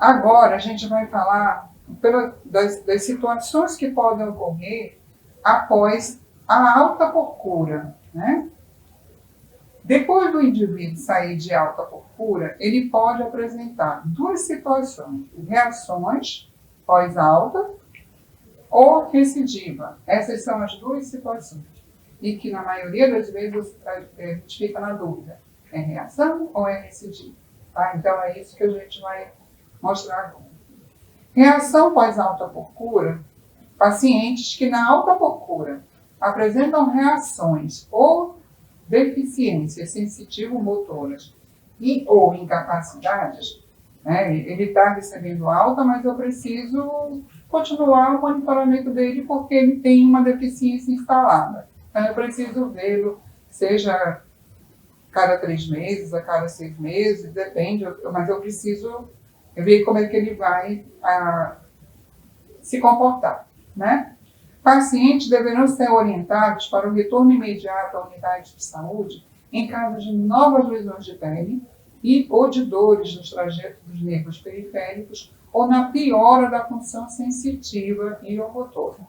Agora, a gente vai falar das situações que podem ocorrer após a alta por cura, né? Depois do indivíduo sair de alta por cura, ele pode apresentar duas situações: reações pós-alta ou recidiva. Essas são as duas situações. E que, na maioria das vezes, a gente fica na dúvida: é reação ou é recidiva? Tá? Então, é isso que a gente vai mostrar agora. Reação pós-alta por cura: pacientes que, na alta por cura, apresentam reações ou deficiências sensitivo-motoras e ou incapacidades, né? Ele está recebendo alta, mas eu preciso continuar o monitoramento dele porque ele tem uma deficiência instalada. Então, eu preciso vê-lo, seja cada 3 meses, a cada 6 meses, depende, mas eu preciso ver como é que ele vai se comportar, né? Pacientes deverão ser orientados para o retorno imediato à unidade de saúde em caso de novas lesões de pele e ou de dores nos trajetos dos nervos periféricos ou na piora da função sensitiva e ou motora.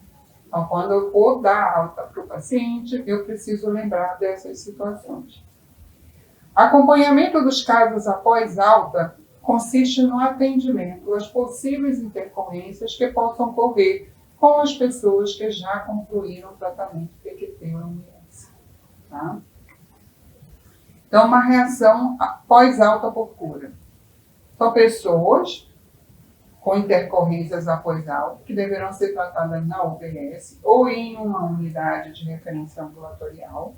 Então, quando eu for dar alta para o paciente, eu preciso lembrar dessas situações. Acompanhamento dos casos após alta consiste no atendimento às possíveis intercorrências que possam ocorrer com as pessoas que já concluíram o tratamento PQT-OMS. Tá? Então, uma reação pós-alta por cura. São pessoas com intercorrências após alta que deverão ser tratadas na UBS ou em uma unidade de referência ambulatorial.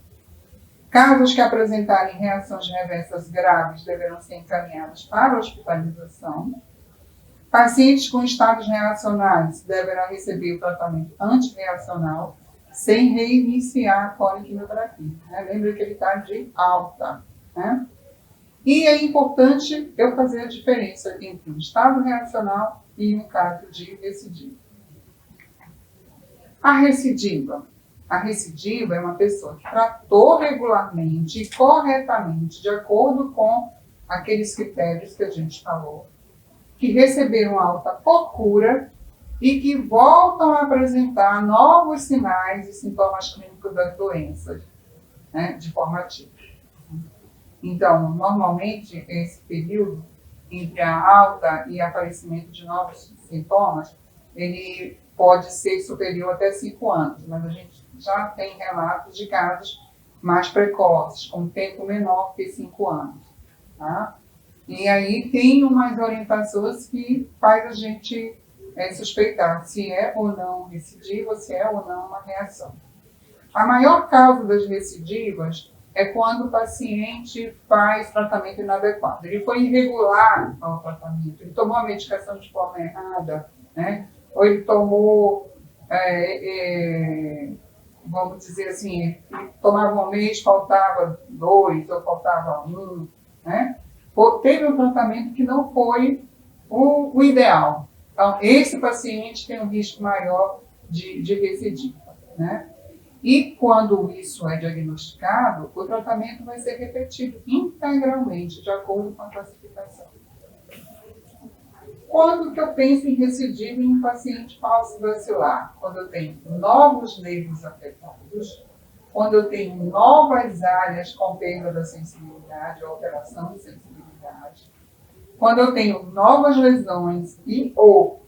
Casos que apresentarem reações reversas graves deverão ser encaminhados para hospitalização. Pacientes com estados reacionários deverão receber o tratamento antirreacional sem reiniciar a poliquimioterapia. Né? Lembra que ele está de alta. Né? E é importante eu fazer a diferença entre um estado reacional e um caso de recidiva. A recidiva. A recidiva é uma pessoa que tratou regularmente e corretamente, de acordo com aqueles critérios que a gente falou, que receberam alta por cura e que voltam a apresentar novos sinais e sintomas clínicos das doenças, né, de forma atípica. Então, normalmente, esse período entre a alta e aparecimento de novos sintomas, ele pode ser superior até 5 anos, mas a gente já tem relatos de casos mais precoces, com tempo menor que 5 anos. Tá? E aí tem umas orientações que faz a gente suspeitar se é ou não recidiva, se é ou não uma reação. A maior causa das recidivas é quando o paciente faz tratamento inadequado. Ele foi irregular ao tratamento, ele tomou a medicação de forma errada, né? Ou ele tomou, vamos dizer assim, tomava um mês, faltava 2 ou faltava 1, né? Teve um tratamento que não foi o ideal. Então, esse paciente tem um risco maior de recidiva, né? E quando isso é diagnosticado, o tratamento vai ser repetido integralmente, de acordo com a classificação. Quando que eu penso em recidiva em um paciente falso vacilar? Quando eu tenho novos nervos afetados, quando eu tenho novas áreas com perda da sensibilidade, alteração de sensibilidade, quando eu tenho novas lesões e ou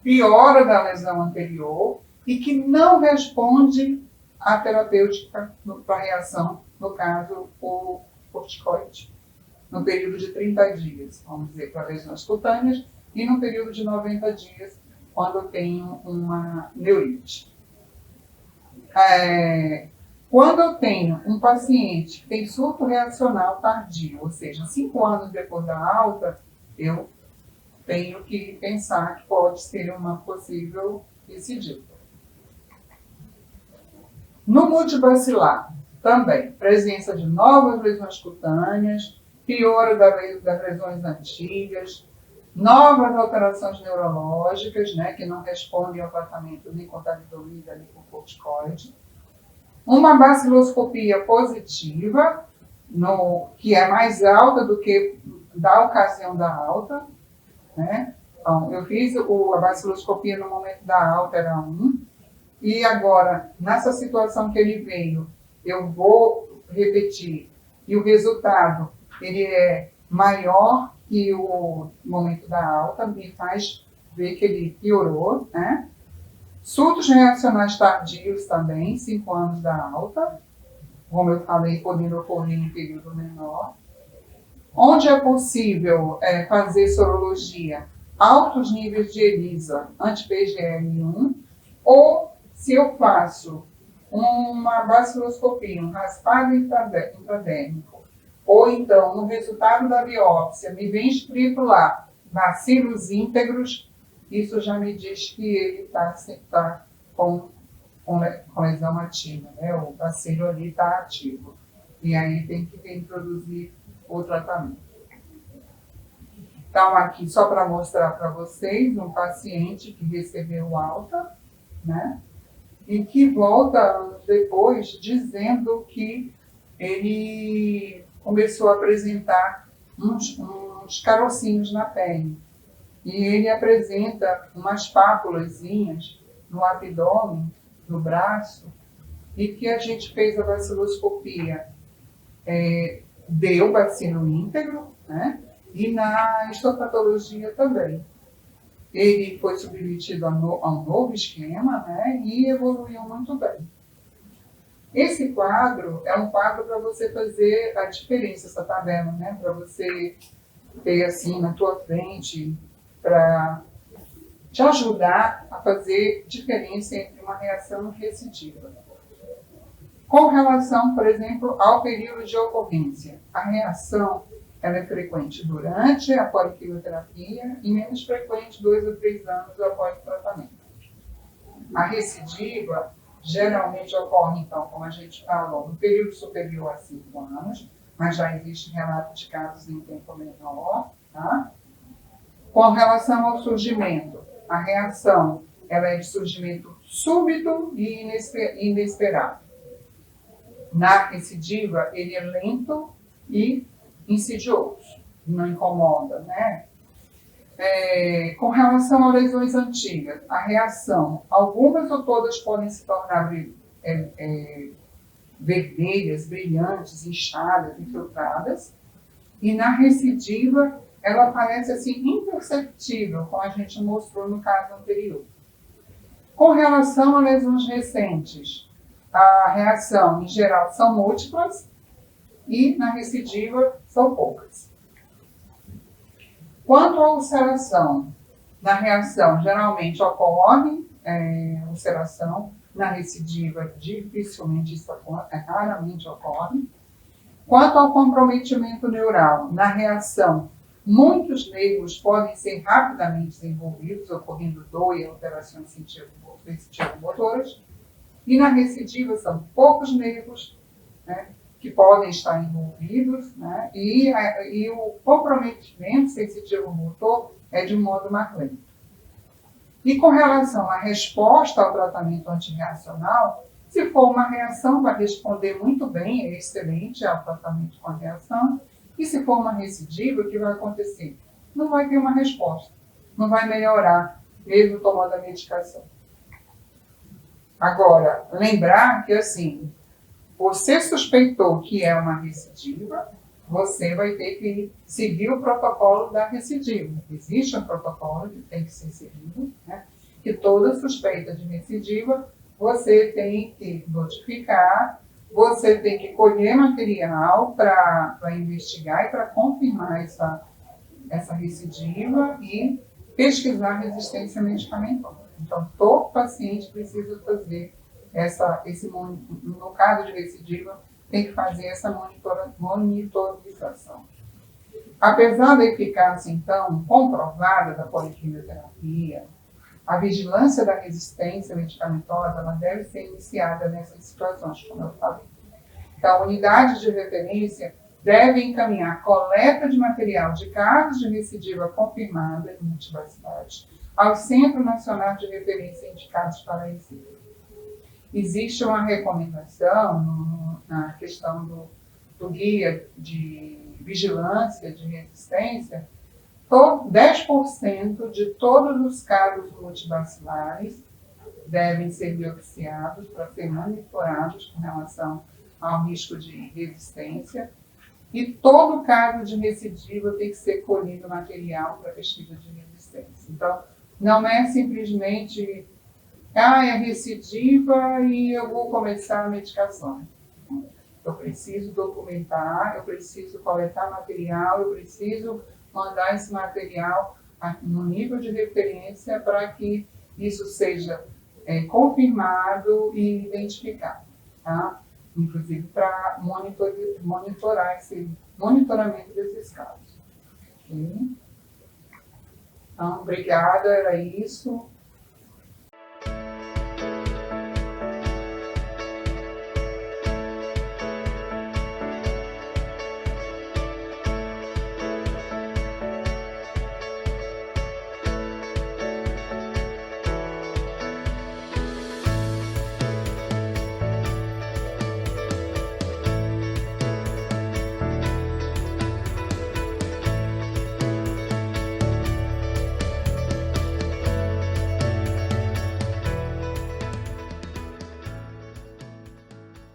piora da lesão anterior e que não responde à terapêutica para a reação, no caso, o corticoide, no período de 30 dias, vamos dizer, para lesões cutâneas, e no período de 90 dias, quando eu tenho uma neurite. Quando eu tenho um paciente que tem surto reacional tardio, ou seja, 5 anos depois da alta, eu tenho que pensar que pode ser uma possível recidiva. No multibacilar, também, presença de novas lesões cutâneas, piora das lesões antigas, novas alterações neurológicas, né, que não respondem ao tratamento nem com talidomida nem com corticoide. Uma baciloscopia positiva, que é mais alta do que da ocasião da alta, né? Então, eu fiz a baciloscopia no momento da alta, era 1, e agora, nessa situação que ele veio, eu vou repetir, e o resultado, ele é maior que o momento da alta, me faz ver que ele piorou, né? Surtos reacionais tardios também, 5 anos da alta, como eu falei, podendo ocorrer em período menor. Onde é possível fazer sorologia, altos níveis de ELISA, anti-PGL1, ou se eu faço uma baciloscopia, um raspado intradérmico, ou então, no resultado da biópsia, me vem escrito lá, bacilos íntegros, isso já me diz que ele está com lesão ativa, né? O bacilo ali está ativo. E aí tem que reintroduzir o tratamento. Então, aqui, só para mostrar para vocês, um paciente que recebeu alta, né? E que volta anos depois dizendo que ele começou a apresentar uns carocinhos na pele. E ele apresenta umas pápulazinhas no abdômen, no braço, e que a gente fez a baciloscopia, deu bacilo íntegro, né? E na histopatologia também. Ele foi submetido a um novo esquema, né? E evoluiu muito bem. Esse quadro é um quadro para você fazer a diferença, essa tabela, né? Para você ter assim na tua frente, para te ajudar a fazer diferença entre uma reação e recidiva. Com relação, por exemplo, ao período de ocorrência, a reação ela é frequente durante a poliquimioterapia e menos frequente 2 ou 3 anos após o tratamento. A recidiva geralmente ocorre, então, como a gente falou, no período superior a 5 anos, mas já existe relato de casos em tempo menor, tá? Com relação ao surgimento, a reação ela é de surgimento súbito e inesperado. Na recidiva, ele é lento e insidioso, não incomoda, né? Com relação a lesões antigas, a reação, algumas ou todas podem se tornar vermelhas, brilhantes, inchadas, infiltradas, e na recidiva, ela parece assim imperceptível, como a gente mostrou no caso anterior. Com relação a lesões recentes, a reação, em geral, são múltiplas e na recidiva são poucas. Quanto à ulceração, na reação geralmente ocorre ulceração, na recidiva dificilmente isso raramente ocorre. Quanto ao comprometimento neural, na reação, muitos nervos podem ser rapidamente desenvolvidos, ocorrendo dor e alterações sensitivo-motoras. E na recidiva são poucos nervos, né, que podem estar envolvidos, né, e o comprometimento sensitivo-motor é de modo mais lento. E com relação à resposta ao tratamento antirreacional, se for uma reação, vai responder muito bem, é excelente ao tratamento com a reação. E se for uma recidiva, o que vai acontecer? Não vai ter uma resposta, não vai melhorar, mesmo tomando a medicação. Agora, lembrar que, assim, você suspeitou que é uma recidiva, você vai ter que seguir o protocolo da recidiva. Existe um protocolo que tem que ser seguido, né? Que toda suspeita de recidiva, você tem que notificar, você tem que colher material para investigar e para confirmar essa recidiva e pesquisar resistência medicamentosa. Então, todo paciente precisa fazer no caso de recidiva, tem que fazer essa monitorização. Apesar da eficácia, então, comprovada da poliquimioterapia, a vigilância da resistência medicamentosa ela deve ser iniciada nessas situações, como eu falei. Então, a unidade de referência deve encaminhar coleta de material de casos de recidiva confirmada em multivacidade ao Centro Nacional de Referência indicados para a recidiva. Existe uma recomendação na questão do guia de vigilância de resistência, 10% de todos os casos multibacilares devem ser biopsiados para ser monitorados com relação ao risco de resistência. E todo caso de recidiva tem que ser colhido material para pesquisa de resistência. Então, não é simplesmente, é recidiva e eu vou começar a medicação. Eu preciso documentar, eu preciso coletar material, eu preciso mandar esse material no nível de referência para que isso seja confirmado e identificado, tá? Inclusive para monitorar esse monitoramento desses casos. Okay? Então, obrigada, era isso.